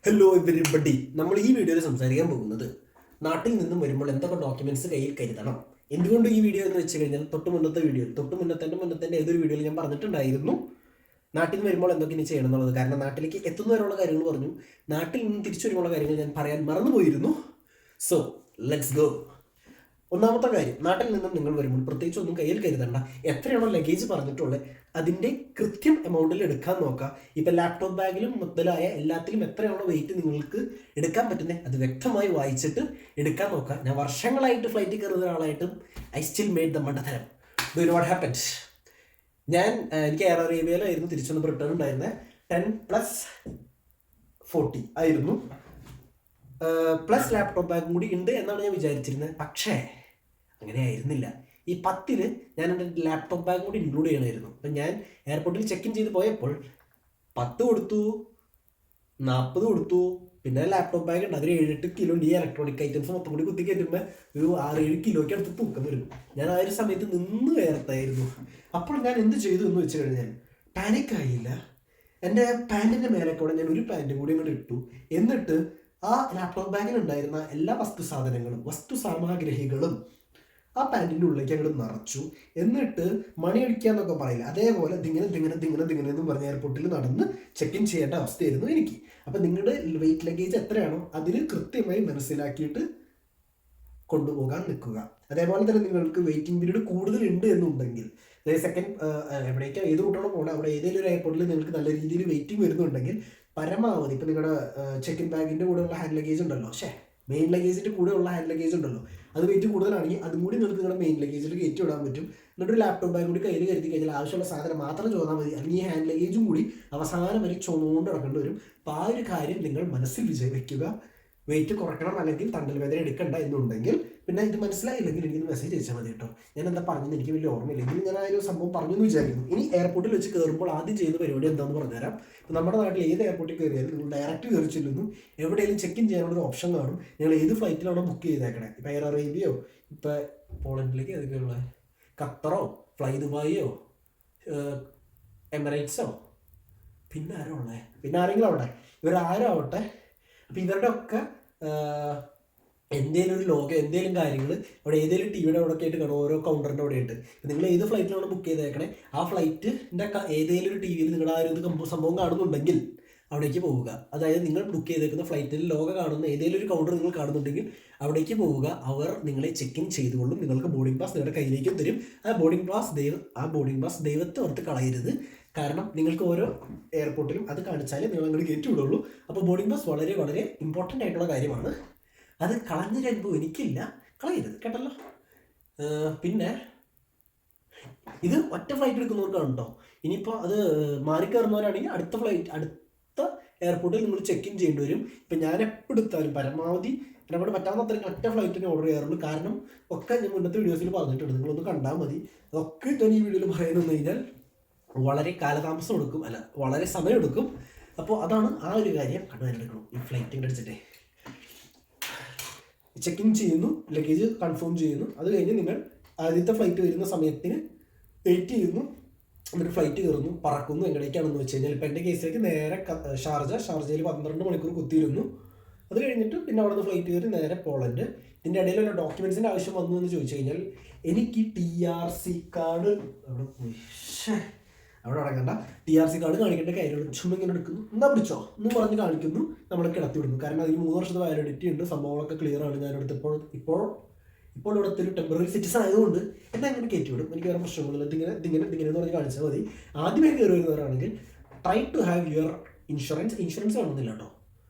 Hello everybody, നമ്മൾ ഈ വീഡിയോയിൽ സംസാരിക്കാൻ പോകുന്നത് നാട്ടിൽ നിന്നും വരുമ്പോൾ എന്തൊക്കെ ഡോക്യുമെന്റ്സ് കയ്യിൽ കരുതണം. എന്തുകൊണ്ട് ഈ വീഡിയോ എന്ന് വെച്ച് കഴിഞ്ഞാൽ തൊട്ട് മുന്നത്തെ ഏതൊരു വീഡിയോയിൽ ഞാൻ പറഞ്ഞിട്ടുണ്ടായിരുന്നു നാട്ടിൽ നിന്ന് വരുമ്പോൾ എന്തൊക്കെ ഇനി ചെയ്യണം എന്നുള്ളത്. കാരണം നാട്ടിലേക്ക് എത്തുന്നവരുള്ള കാര്യങ്ങൾ പറഞ്ഞു, നാട്ടിൽ നിന്ന് തിരിച്ചു വരുമ്പോഴുള്ള കാര്യങ്ങൾ ഞാൻ പറയാൻ മറന്നുപോയിരുന്നു. So let's go. ഒന്നാമത്തെ കാര്യം, നാട്ടിൽ നിന്നും നിങ്ങൾ വരുമ്പോൾ പ്രത്യേകിച്ച് ഒന്നും കയ്യിൽ കരുതണ്ട. എത്രയാണോ ലഗേജ് പറഞ്ഞിട്ടുള്ളത് അതിൻ്റെ കൃത്യം എമൗണ്ടിൽ എടുക്കാൻ നോക്കുക. ഇപ്പം ലാപ്ടോപ്പ് ബാഗിലും മുതലായ എല്ലാത്തിലും എത്രയാണോ വെയിറ്റ് നിങ്ങൾക്ക് എടുക്കാൻ പറ്റുന്നത് അത് വ്യക്തമായി വായിച്ചിട്ട് എടുക്കാൻ നോക്കുക. ഞാൻ വർഷങ്ങളായിട്ട് ഫ്ലൈറ്റിൽ കയറുന്ന ഒരാളായിട്ടും ഐ സ്റ്റിൽ മെയ്ഡ് ദ മണ്ടത്തരം. Do not happens. എനിക്ക് എയർ അറേബ്യയിലായിരുന്നു തിരിച്ചൊന്ന് റിട്ടേൺ ഉണ്ടായിരുന്നത്. 10+40 ആയിരുന്നു. പ്ലസ് ലാപ്ടോപ്പ് ബാഗും കൂടി ഉണ്ട് എന്നാണ് ഞാൻ വിചാരിച്ചിരുന്നത്. പക്ഷേ അങ്ങനെ ആയിരുന്നില്ല. ഈ 10 ഞാൻ എൻ്റെ ലാപ്ടോപ്പ് ബാഗ് കൂടി ഇൻക്ലൂഡ് ചെയ്യണമായിരുന്നു. അപ്പം ഞാൻ എയർപോർട്ടിൽ ചെക്ക് ഇൻ ചെയ്ത് പോയപ്പോൾ 10 കൊടുത്തു, 40 കൊടുത്തു, പിന്നെ ലാപ്ടോപ്പ് ബാഗ് ഉണ്ട്, അതിൽ 7-8 കിലോ ഈ ഇലക്ട്രോണിക് ഐറ്റംസ് മൊത്തം കൂടി കുത്തി കയറ്റുമ്പോൾ ഒരു 6-7 കിലോയ്ക്ക് അടുത്ത് തൂക്കം വരും. ഞാൻ ആ ഒരു സമയത്ത് നിന്ന് വേർത്തായിരുന്നു. അപ്പോൾ ഞാൻ എന്ത് ചെയ്തു എന്ന് വെച്ച് കഴിഞ്ഞാൽ പാനിക്കായില്ല. എൻ്റെ പാൻറ്റിൻ്റെ മേലെ കൂടെ ഞാൻ ഒരു പാൻറ്റും കൂടി ഇങ്ങോട്ട് ഇട്ടു. എന്നിട്ട് ആ ലാപ്ടോപ്പ് ബാഗിലുണ്ടായിരുന്ന എല്ലാ വസ്തു സാമഗ്രികളും ആ പാൻറ്റിൻ്റെ ഉള്ളിലേക്ക് അങ്ങോട്ട് നിറച്ചു. എന്നിട്ട് മണി അടിക്കാന്നൊക്കെ പറയില്ല, അതേപോലെ ദിങ്ങനെ എന്നും പറഞ്ഞ എയർപോർട്ടിൽ നടന്ന് ചെക്ക് ഇൻ ചെയ്യേണ്ട അവസ്ഥയായിരുന്നു എനിക്ക്. അപ്പം നിങ്ങളുടെ വെയിറ്റ് ലഗേജ് എത്രയാണോ അതിൽ കൃത്യമായി മനസ്സിലാക്കിയിട്ട് കൊണ്ടുപോകാൻ നിൽക്കുക. അതേപോലെ തന്നെ നിങ്ങൾക്ക് വെയിറ്റിംഗ് പീരീഡ് കൂടുതലുണ്ട് എന്നുണ്ടെങ്കിൽ, അതായത് സെക്കൻഡ് എവിടേക്കാണ് ഏത് റൂട്ടാണോ പോകണം അവിടെ ഏതെങ്കിലും ഒരു എയർപോർട്ടിൽ നിങ്ങൾക്ക് നല്ല രീതിയിൽ വെയിറ്റിംഗ് വരുന്നുണ്ടെങ്കിൽ പരമാവധി ഇപ്പം നിങ്ങളുടെ ചെക്ക് ഇൻ ബാഗിൻ്റെ കൂടെയുള്ള ഹാൻഡ് ലഗേജ് ഉണ്ടല്ലോ, മെയിൻ ലഗേജിൻ്റെ കൂടെയുള്ള ഹാൻഡ് ലഗേജ് ഉണ്ടല്ലോ, അത് വെയിറ്റ് കൂടുതലാണെങ്കിൽ അതും കൂടി നിങ്ങൾക്ക് നിങ്ങളുടെ മെയിൻ ലഗേജിൽ കയറ്റി വിടാൻ പറ്റും. എന്നിട്ടൊരു ലാപ്ടോപ്പ് ബാഗ് കൂടി കയ്യിൽ കരുതി കഴിഞ്ഞാൽ ആവശ്യമുള്ള സാധനം മാത്രം ചോദിച്ചാൽ മതി. അല്ലെങ്കിൽ ഈ ഹാൻഡ് ലഗേജും കൂടി അവസാനം വരെ ചുമന്നുകൊണ്ട് നടക്കേണ്ടി വരും. അപ്പോൾ ആ ഒരു കാര്യം നിങ്ങൾ മനസ്സിൽ വെക്കുക. വെയിറ്റ് കുറയ്ക്കണം അല്ലെങ്കിൽ തണ്ടൽ വേദന എടുക്കണ്ട എന്നുണ്ടെങ്കിൽ പിന്നെ ഇത് മനസ്സിലായില്ലെങ്കിൽ എനിക്കൊന്ന് മെസ്സേജ് അയച്ചാൽ മതി കേട്ടോ. ഞാൻ എന്താ പറഞ്ഞത് എനിക്ക് വലിയ ഓർമ്മയില്ലെങ്കിൽ ഞാൻ ആ ഒരു സംഭവം പറഞ്ഞു എന്ന് വിചാരിക്കുന്നു. ഇനി എയർപോർട്ടിൽ വെച്ച് കയറുമ്പോൾ ആദ്യം ചെയ്യുന്ന പരിപാടി എന്താണെന്ന് പറഞ്ഞുതരാം. ഇപ്പം നമ്മുടെ നാട്ടിൽ ഏത് എയർപോർട്ടിൽ കയറിയാലും നിങ്ങൾ ഡയറക്റ്റ് കയറി ചെല്ലുന്നു, എവിടെയെങ്കിലും ചെക്ക് ഇൻ ചെയ്യാനുള്ള ഓപ്ഷൻ കാണും. നിങ്ങൾ ഏത് ഫ്ലൈറ്റിലാണോ ബുക്ക് ചെയ്തേക്കണേ, ഇപ്പം എയർ അറേബ്യയോ ഇപ്പം പോളണ്ടിലേക്ക് ഏതൊക്കെയുള്ള ഖത്തറോ ഫ്ലൈ ദുബായിയോ എമിറേറ്റ്സോ പിന്നെ ആരോ ഉള്ളേ, പിന്നെ ആരെങ്കിലും ആവട്ടെ, ഇവരാരും ആവട്ടെ. അപ്പം ഇവരുടെ ഒക്കെ എന്തെങ്കിലും ഒരു ലോഗോ എന്തെങ്കിലും കാര്യങ്ങൾ അവിടെ ഏതെങ്കിലും ടിവിയുടെ അവിടെ ഒക്കെ ആയിട്ട് കാണും, ഓരോ കൗണ്ടറിൻ്റെ അവിടെ ആയിട്ട്. നിങ്ങൾ ഏത് ഫ്ലൈറ്റിലാണ് ബുക്ക് ചെയ്തേക്കണേ ആ ഫ്ലൈറ്റിൻ്റെ ഏതെങ്കിലും ഒരു ടി വിയിൽ നിങ്ങളുടെ ആ ഒരു സംഭവം കാണുന്നുണ്ടെങ്കിൽ അവിടേക്ക് പോവുക. അതായത് നിങ്ങൾ ബുക്ക് ചെയ്തേക്കുന്ന ഫ്ലൈറ്റിൽ ലോഗോ കാണുന്ന ഏതെങ്കിലും ഒരു കൗണ്ടർ നിങ്ങൾ കാണുന്നുണ്ടെങ്കിൽ അവിടേക്ക് പോവുക. അവർ നിങ്ങളെ ചെക്ക് ഇൻ ചെയ്തുകൊള്ളും. നിങ്ങൾക്ക് ബോർഡിംഗ് പാസ് നിങ്ങളുടെ കയ്യിലേക്കും തരും. ആ ബോർഡിംഗ് പാസ് ദൈവത്തെ ഓർത്ത് കളയരുത്. കാരണം നിങ്ങൾക്ക് ഓരോ എയർപോർട്ടിലും അത് കാണിച്ചാലേ നിങ്ങൾ അങ്ങോട്ട് കയറ്റി വിടുള്ളൂ. അപ്പോൾ ബോർഡിംഗ് പാസ് വളരെ വളരെ ഇമ്പോർട്ടൻ്റ് ആയിട്ടുള്ള കാര്യമാണ്. അത് കളഞ്ഞൊരു അനുഭവം എനിക്കില്ല, കളയരുത് കേട്ടല്ലോ. പിന്നെ ഇത് ഒറ്റ ഫ്ലൈറ്റ് എടുക്കുന്നവർക്കാണ് കേട്ടോ. ഇനിയിപ്പോൾ അത് മാറിക്കയറുന്നവരാണെങ്കിൽ അടുത്ത എയർപോർട്ടിൽ നിങ്ങൾ ചെക്ക് ഇൻ ചെയ്യേണ്ടി വരും. ഇപ്പം ഞാൻ എപ്പോൾ എടുത്താലും പരമാവധി നമ്മുടെ പറ്റാവുന്ന അത്രയും ഒറ്റ ഫ്ലൈറ്റിന് ഓർഡർ ചെയ്യാറുള്ളൂ. കാരണം ഒക്കെ ഞാൻ മുന്നത്തെ വീഡിയോസിൽ പറഞ്ഞിട്ടുണ്ട്, നിങ്ങളൊന്ന് കണ്ടാൽ മതി. അതൊക്കെ ഞാൻ ഈ വീഡിയോയിൽ പറയുന്നത് കഴിഞ്ഞാൽ വളരെ കാലതാമസം എടുക്കും, അല്ല വളരെ സമയമെടുക്കും. അപ്പോൾ അതാണ് ആ ഒരു കാര്യം കണ്ടുവരെടുക്കണം. ഈ ഫ്ലൈറ്റ് അടിച്ചിട്ടേ ചെക്ക് ഇൻ ചെയ്യുന്നു, ലഗേജ് കൺഫേം ചെയ്യുന്നു, അത് കഴിഞ്ഞ് നിങ്ങൾ ആദ്യത്തെ ഫ്ലൈറ്റ് വരുന്ന സമയത്തിന് വെയിറ്റ് ചെയ്യുന്നു, എന്നിട്ട് ഫ്ലൈറ്റ് കയറുന്നു, പറക്കുന്നു. എങ്ങടേക്കാണെന്ന് വെച്ച് കഴിഞ്ഞാൽ ഇപ്പം എൻ്റെ കേസിലേക്ക് നേരെ ഷാർജയിൽ 12 മണിക്കൂർ കുത്തിയിരുന്നു. അത് കഴിഞ്ഞിട്ട് പിന്നെ അവിടെ നിന്ന് ഫ്ലൈറ്റ് കയറി നേരെ പോളണ്ട്. ഇതിൻ്റെ ഇടയിൽ ഒരു ഡോക്യുമെൻറ്റ്സിൻ്റെ ആവശ്യം വന്നു എന്ന് ചോദിച്ചു കഴിഞ്ഞാൽ എനിക്ക് TRC കാർഡ് അവിടെ അടങ്ങണ്ട, TRC കാർഡ് കാണിക്കേണ്ട കാര്യങ്ങൾ ചുമ്മാ ഇങ്ങനെ എടുക്കുന്നു, എന്താ പിടിച്ചോ എന്ന് പറഞ്ഞ് കാണിക്കുന്നു, നമ്മൾ കിടത്തി വിടുന്നു. കാരണം അതിന് 3 വർഷത്തെ വാലിഡിറ്റി ഉണ്ട്, സംഭവങ്ങളൊക്കെ ക്ലിയർ ആണ്. ഞാനെടുത്ത് ഇപ്പോൾ ഇവിടുത്തെ ഒരു ടെമ്പററി സിറ്റിസൺ ആയതുകൊണ്ട് എന്നെ അങ്ങനെ കയറ്റി വിടും. എനിക്ക് വേറെ പ്രശ്നങ്ങളില്ല. ഇതിങ്ങനെ എന്ന് പറഞ്ഞ് കാണിച്ചാൽ മതി. ആദ്യമേ കയറി വരുന്നവരാണെങ്കിൽ try to have your insurance കാണുന്നില്ല കേട്ടോ.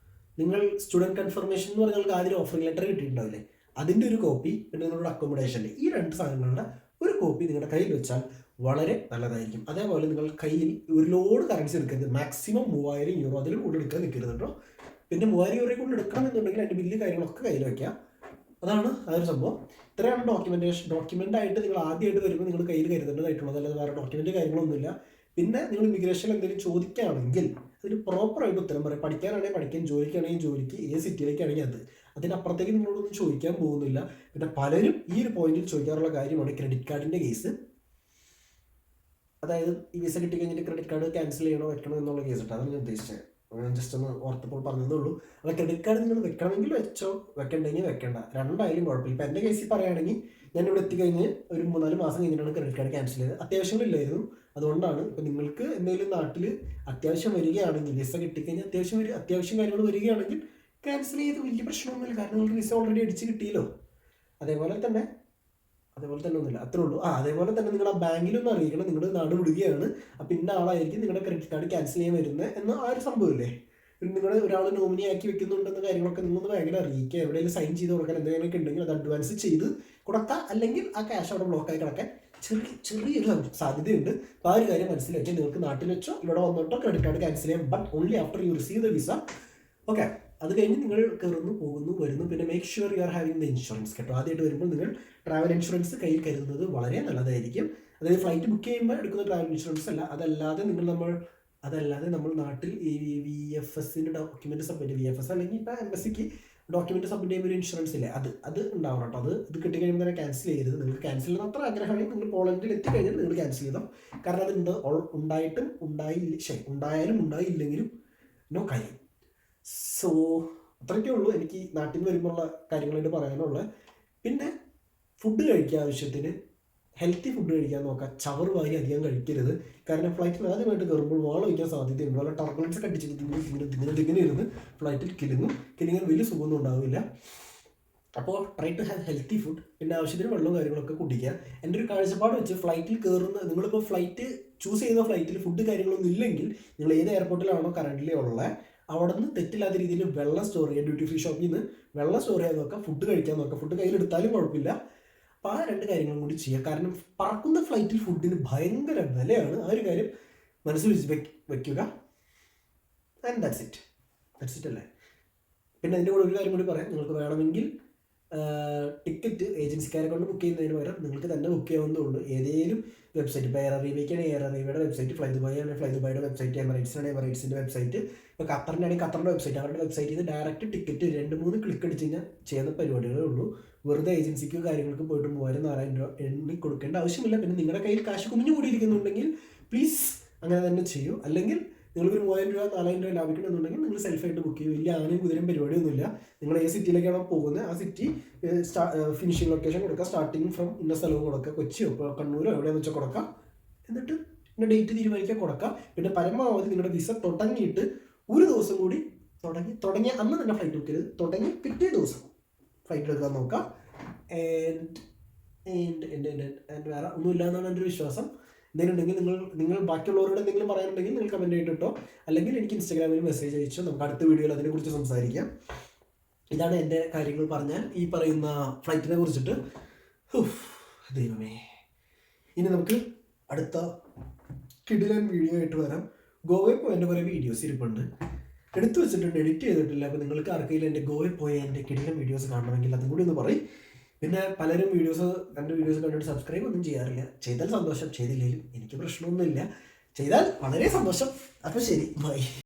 നിങ്ങൾ സ്റ്റുഡൻറ്റ് കൺഫർമേഷൻ എന്ന് പറഞ്ഞാൽ നിങ്ങൾക്ക് ആദ്യം ഓഫറിംഗ് ലെറ്റർ കിട്ടിയിട്ടുണ്ടാവില്ലേ, അതിൻ്റെ ഒരു കോപ്പി, പിന്നെ നിങ്ങളുടെ അക്കോമഡേഷൻ്റെ ഈ 2 സാധനങ്ങളുടെ ഒരു കോപ്പി നിങ്ങളുടെ കയ്യിൽ വെച്ചാൽ വളരെ നല്ലതായിരിക്കും. അതേപോലെ നിങ്ങൾ കയ്യിൽ ഒരു ലോഡ് കറൻസി എടുക്കരുത്. മാക്സിമം 3000 യൂറോ അതിൽ കൂടുതൽ എടുക്കാൻ നിൽക്കരുത് കേട്ടോ. പിന്നെ 3000 യൂറോയെ കൂടുതൽ എടുക്കണമെന്നുണ്ടെങ്കിൽ അതിൻ്റെ ബില്ല് കാര്യങ്ങളൊക്കെ കയ്യിൽ വയ്ക്കാം. അതാണ് ആ ഒരു സംഭവം. ഇത്രയാണ് ഡോക്യുമെൻ്റ് ആയിട്ട് നിങ്ങൾ ആദ്യമായിട്ട് വരുമ്പോൾ നിങ്ങൾ കയ്യിൽ കരുതേണ്ടതായിട്ടുള്ളത്. അല്ലാതെ വേറെ ഡോക്യുമെൻ്റ് കാര്യങ്ങളൊന്നുമില്ല. പിന്നെ നിങ്ങൾ ഇമിഗ്രേഷനിൽ എന്തെങ്കിലും ചോദിക്കുകയാണെങ്കിൽ അതിന് പ്രോപ്പറായിട്ട് ഉത്തരം പറയും. പഠിക്കാനാണെങ്കിൽ പഠിക്കാൻ, ജോലിക്കാണെങ്കിൽ ജോലിക്ക്, ഏത് സിറ്റിയിലേക്കാണെങ്കിൽ അത്. അതിനപ്പുറത്തേക്ക് നിങ്ങളോടൊന്നും ചോദിക്കാൻ പോകുന്നില്ല. പിന്നെ പലരും ഈ ഒരു പോയിന്റിൽ ചോദിക്കാറുള്ള കാര്യമാണ് ക്രെഡിറ്റ് കാർഡിൻ്റെ കേസ്. അതായത് ഈ വിസ കിട്ടി കഴിഞ്ഞിട്ട് ക്രെഡിറ്റ് കാർഡ് ക്യാൻസൽ ചെയ്യണോ വെക്കണോ എന്നുള്ള കേസ് ഉണ്ട്. അതാണ് ഞാൻ ഉദ്ദേശിച്ചത്. ജസ്റ്റ് ഒന്ന് ഓർത്തപ്പോൾ പറഞ്ഞതേ ഉള്ളൂ. അപ്പോൾ ക്രെഡിറ്റ് കാർഡ് നിങ്ങൾ വെക്കണമെങ്കിൽ വെച്ചോ, വെക്കണ്ടെങ്കിൽ വെക്കണ്ട, രണ്ടായാലും കുഴപ്പമില്ല. ഇപ്പോൾ എൻ്റെ കേസിൽ പറയുകയാണെങ്കിൽ ഞാൻ ഇവിടെ എത്തിക്കഴിഞ്ഞ് ഒരു 3-4 മാസം കഴിഞ്ഞിട്ടാണ് ക്രെഡിറ്റ് കാർഡ് ക്യാൻസൽ ചെയ്തത്. അത്യാവശ്യങ്ങളില്ലായിരുന്നു, അതുകൊണ്ടാണ്. ഇപ്പോൾ നിങ്ങൾക്ക് എന്തെങ്കിലും നാട്ടിൽ അത്യാവശ്യം വരികയാണെങ്കിൽ, വിസ കിട്ടിക്കഴിഞ്ഞാൽ അത്യാവശ്യം കാര്യങ്ങൾ വരികയാണെങ്കിൽ ക്യാൻസൽ ചെയ്ത് വലിയ പ്രശ്നമൊന്നുമില്ല. കാരണം നിങ്ങൾക്ക് വിസ ഓൾറെഡി അടിച്ച് കിട്ടിയല്ലോ. അതേപോലെ തന്നെ ഒന്നുമില്ല, അത്രേ ഉള്ളൂ. അതേപോലെ തന്നെ നിങ്ങൾ ആ ബാങ്കിലൊന്നും അറിയിക്കണം നിങ്ങൾ നാട് വിടുകയാണ്, അപ്പം ഇന്ന ആളായിരിക്കും നിങ്ങളുടെ ക്രെഡിറ്റ് കാർഡ് ക്യാൻസൽ ചെയ്യാൻ വരുന്നത് എന്ന് ആ ഒരു സംഭവമില്ലേ. നിങ്ങളുടെ ഒരാൾ നോമിനി ആക്കി വെക്കുന്നുണ്ടെന്ന കാര്യങ്ങളൊക്കെ നിങ്ങളൊന്ന് ഭയങ്കര അറിയിക്കുക. എവിടെയെങ്കിലും സൈൻ ചെയ്ത് കൊടുക്കാൻ എന്തെങ്കിലുമൊക്കെ ഉണ്ടെങ്കിൽ അത് അഡ്വാൻസ് ചെയ്ത് കൊടുക്കുക, അല്ലെങ്കിൽ ആ ക്യാഷ് അവിടെ ബ്ലോക്കായി കിടക്കാൻ ചെറിയൊരു സാധ്യതയുണ്ട്. അപ്പോൾ ആ ഒരു കാര്യം മനസ്സിലാക്കി നിങ്ങൾക്ക് നാട്ടിൽ വെച്ചോ ഇവിടെ വന്നിട്ടോ ക്രെഡിറ്റ് കാർഡ് ക്യാൻസൽ ചെയ്യാം, but only after you receive the visa. Okay, അത് കഴിഞ്ഞ് നിങ്ങൾ കയറുന്നു, പോകുന്നു, വരുന്നു. പിന്നെ make sure you are having the insurance കേട്ടോ. ആദ്യമായിട്ട് വരുമ്പോൾ നിങ്ങൾ ട്രാവൽ ഇൻഷുറൻസ് കയ്യിൽ കരുതുന്നത് വളരെ നല്ലതായിരിക്കും. അതായത് ഫ്ലൈറ്റ് ബുക്ക് ചെയ്യുമ്പോൾ എടുക്കുന്ന ട്രാവൽ ഇൻഷുറൻസ് അല്ല, അതല്ലാതെ നമ്മൾ നാട്ടിൽ ഈ VFS ഡോക്യുമെൻറ്റ് സബ്മിറ്റ്, VFS അല്ലെങ്കിൽ ഇപ്പോൾ എംബസിക്ക് ഡോക്യുമെൻറ്റ് സബ്മിറ്റ് ചെയ്യുമ്പോൾ ഒരു ഇൻഷുറൻസ് ഇല്ലേ, അത് ഉണ്ടാവണം കേട്ടോ. ഇത് കിട്ടിക്കഴിയുമ്പോൾ തന്നെ ക്യാൻസൽ ചെയ്യരുത്. നിങ്ങൾക്ക് ക്യാൻസൽ ചെയ്യുന്ന അത്ര ആഗ്രഹമാണെങ്കിൽ നിങ്ങൾ പോളണ്ടിൽ എത്തിക്കഴിഞ്ഞാൽ നിങ്ങൾ ക്യാൻസൽ ചെയ്തോ. കാരണം അത് ഉണ്ടായാലും ഉണ്ടായില്ലെങ്കിലും നോ കാര്യം. സോ അത്രയ്ക്കേ ഉള്ളൂ എനിക്ക് നാട്ടിൽ നിന്ന് വരുമ്പോഴുള്ള കാര്യങ്ങളായിട്ട് പറയാനുള്ളത്. പിന്നെ ഫുഡ് കഴിക്കുക, ആവശ്യത്തിന് ഹെൽത്തി ഫുഡ് കഴിക്കാൻ നോക്കുക. ചവറ് വാരി അധികം കഴിക്കരുത്. കാരണം ഫ്ലൈറ്റിൽ ആദ്യമായിട്ട് കയറുമ്പോൾ വാള് വയ്ക്കാൻ സാധ്യതയുണ്ട്. വളരെ ടർബുലൻസ് ഒക്കെ അടിച്ചിട്ട് ഇങ്ങനെ ഇരുന്ന് ഫ്ലൈറ്റിൽ കിലുങ്ങാൻ വലിയ സുഖമൊന്നും ഉണ്ടാവില്ല. അപ്പോൾ try to have healthy food. പിന്നെ ആവശ്യത്തിന് വെള്ളവും കാര്യങ്ങളൊക്കെ കുടിക്കുക. എൻ്റെ ഒരു കാഴ്ചപ്പാട് വെച്ച് ഫ്ലൈറ്റിൽ നിങ്ങളിപ്പോൾ ഫ്ലൈറ്റ് ചൂസ് ചെയ്യുന്ന ഫ്ലൈറ്റിൽ ഫുഡ് കാര്യങ്ങളൊന്നും ഇല്ലെങ്കിൽ നിങ്ങൾ ഏത് എയർപോർട്ടിലാണോ കറൻ്റ് ഉള്ളത് അവിടെ നിന്ന് തെറ്റില്ലാത്ത രീതിയിൽ വെള്ളം സ്റ്റോർ ചെയ്യുക. ഡ്യൂട്ടി ഫ്രീ ഷോപ്പിൽ നിന്ന് വെള്ളം സ്റ്റോർ ചെയ്യാൻ നോക്കുക, ഫുഡ് കഴിക്കാൻ നോക്കുക. ഫുഡ് കയ്യിലെടുത്താലും കുഴപ്പമില്ല. അപ്പോൾ ആ 2 കാര്യങ്ങളും കൂടി ചെയ്യുക. കാരണം പറക്കുന്ന ഫ്ലൈറ്റിൽ ഫുഡിന് ഭയങ്കര വിലയാണ്. ആ ഒരു കാര്യം മനസ്സിൽ വെക്കുക. ആൻഡ് ദാറ്റ്സ് ഇറ്റ് അല്ലേ. പിന്നെ അതിൻ്റെ കൂടെ ഒരു കാര്യം കൂടി പറയാം. നിങ്ങൾക്ക് വേണമെങ്കിൽ ടിക്കറ്റ് ഏജൻസിക്കാരെ കൊണ്ട് ബുക്ക് ചെയ്യുന്നതിന് പകരം നിങ്ങൾക്ക് തന്നെ ബുക്ക് ചെയ്യാവുന്നതുള്ളൂ. ഏതെങ്കിലും വെബ്സൈറ്റ്, ഇപ്പോൾ എയർ അറേബ്യയ്ക്കാണ് എയർ അറേബ്യയുടെ വെബ്സൈറ്റ്, ഫ്ലൈ ദുബായ് ആണ് ഫ്ലൈ ദുബായുടെ വെബ്സൈറ്റ്, എമിറേറ്റ്സിൻ്റെ വെബ്സൈറ്റ്, ഇപ്പോൾ ഖത്തറിനാണെങ്കിൽ ഖത്തറിൻ്റെ വെബ്സൈറ്റ്, അവരുടെ വെബ്സൈറ്റിൽ നിന്ന് ഡയറക്റ്റ് ടിക്കറ്റ് 2-3 ക്ലിക്ക് അടിച്ച് കഴിഞ്ഞാൽ ചെയ്യുന്ന പരിപാടികളേ ഉള്ളൂ. വെറുതെ ഏജൻസിക്കോ കാര്യങ്ങൾക്ക് പോയിട്ട് 3000-4000 രൂപ എണ്ണി കൊടുക്കേണ്ട ആവശ്യമില്ല. പിന്നെ നിങ്ങളുടെ കയ്യിൽ കാശ് കുഞ്ഞു കൂടിയിരിക്കുന്നുണ്ടെങ്കിൽ പ്ലീസ് അങ്ങനെ തന്നെ ചെയ്യൂ. അല്ലെങ്കിൽ നിങ്ങൾക്ക് ഒരു 3000 രൂപ 4000 രൂപ ലാഭിക്കണമെന്നുണ്ടെങ്കിൽ നിങ്ങൾ സെൽഫായിട്ട് ബുക്ക് ചെയ്യും. വലിയ ആനയും കുതിരയും പരിപാടിയൊന്നുമില്ല. നിങ്ങൾ ഏത് സിറ്റിയിലേക്കാണോ പോകുന്നത് ആ സിറ്റി ഫിനിഷിംഗ് ലൊക്കേഷൻ കൊടുക്കുക, സ്റ്റാർട്ടിങ് ഫ്രം ഇന്ന സ്ഥലവും കൊടുക്കുക, കൊച്ചിയോ കണ്ണൂരോ എവിടെയാണെന്ന് വെച്ചാൽ കൊടുക്കുക. എന്നിട്ട് പിന്നെ ഡേറ്റ് തീരുമാനിക്കാൻ കൊടുക്കുക. പിന്നെ പരമാവധി നിങ്ങളുടെ വിസ തുടങ്ങിയിട്ട് ഒരു ദിവസം കൂടി തുടങ്ങിയ അന്ന് തന്നെ ഫ്ലൈറ്റ് ബുക്ക് ചെയ്ത് തുടങ്ങി പിറ്റേ ദിവസം ഫ്ലൈറ്റ് എടുക്കാൻ നോക്കുക. ആൻഡ് വേറെ ഒന്നുമില്ല എന്നാണ് എൻ്റെ ഒരു വിശ്വാസം. എന്തെങ്കിലും ഉണ്ടെങ്കിൽ നിങ്ങൾ ബാക്കിയുള്ളവരോട് എന്തെങ്കിലും പറയാനുണ്ടെങ്കിൽ നിങ്ങൾ കമൻറ്റ് ചെയ്തിട്ടോ, അല്ലെങ്കിൽ എനിക്ക് ഇൻസ്റ്റാഗ്രാമിൽ മെസ്സേജ് അയച്ചോ. നമുക്ക് അടുത്ത വീഡിയോയിൽ അതിനെക്കുറിച്ച് സംസാരിക്കാം. ഇതാണ് എൻ്റെ കാര്യങ്ങൾ പറഞ്ഞാൽ ഈ പറയുന്ന ഫ്ലൈറ്റിനെ കുറിച്ചിട്ട്. ദൈവമേ, ഇനി നമുക്ക് അടുത്ത കിടിലൻ വീഡിയോ ആയിട്ട് വരാം. ഗോവയിൽ പോയ എൻ്റെ കുറേ വീഡിയോസ് ഇരിപ്പുണ്ട്, എടുത്തു വെച്ചിട്ടുണ്ട്, എഡിറ്റ് ചെയ്തിട്ടില്ല. അപ്പോൾ നിങ്ങൾക്ക് ആർക്കെങ്കിലും എൻ്റെ ഗോവയിൽ പോയ എൻ്റെ കിടിലൻ വീഡിയോസ് കാണണമെങ്കിൽ അതും കൂടി ഒന്ന് പറയും. പിന്നെ പലരും എൻ്റെ വീഡിയോസ് കണ്ടിട്ട് സബ്സ്ക്രൈബ് ഒന്നും ചെയ്യാറില്ല. ചെയ്താൽ സന്തോഷം, ചെയ്തില്ലെങ്കിലും എനിക്ക് പ്രശ്നമൊന്നുമില്ല. ചെയ്താൽ വളരെ സന്തോഷം. അപ്പോൾ ശരി, ബൈ.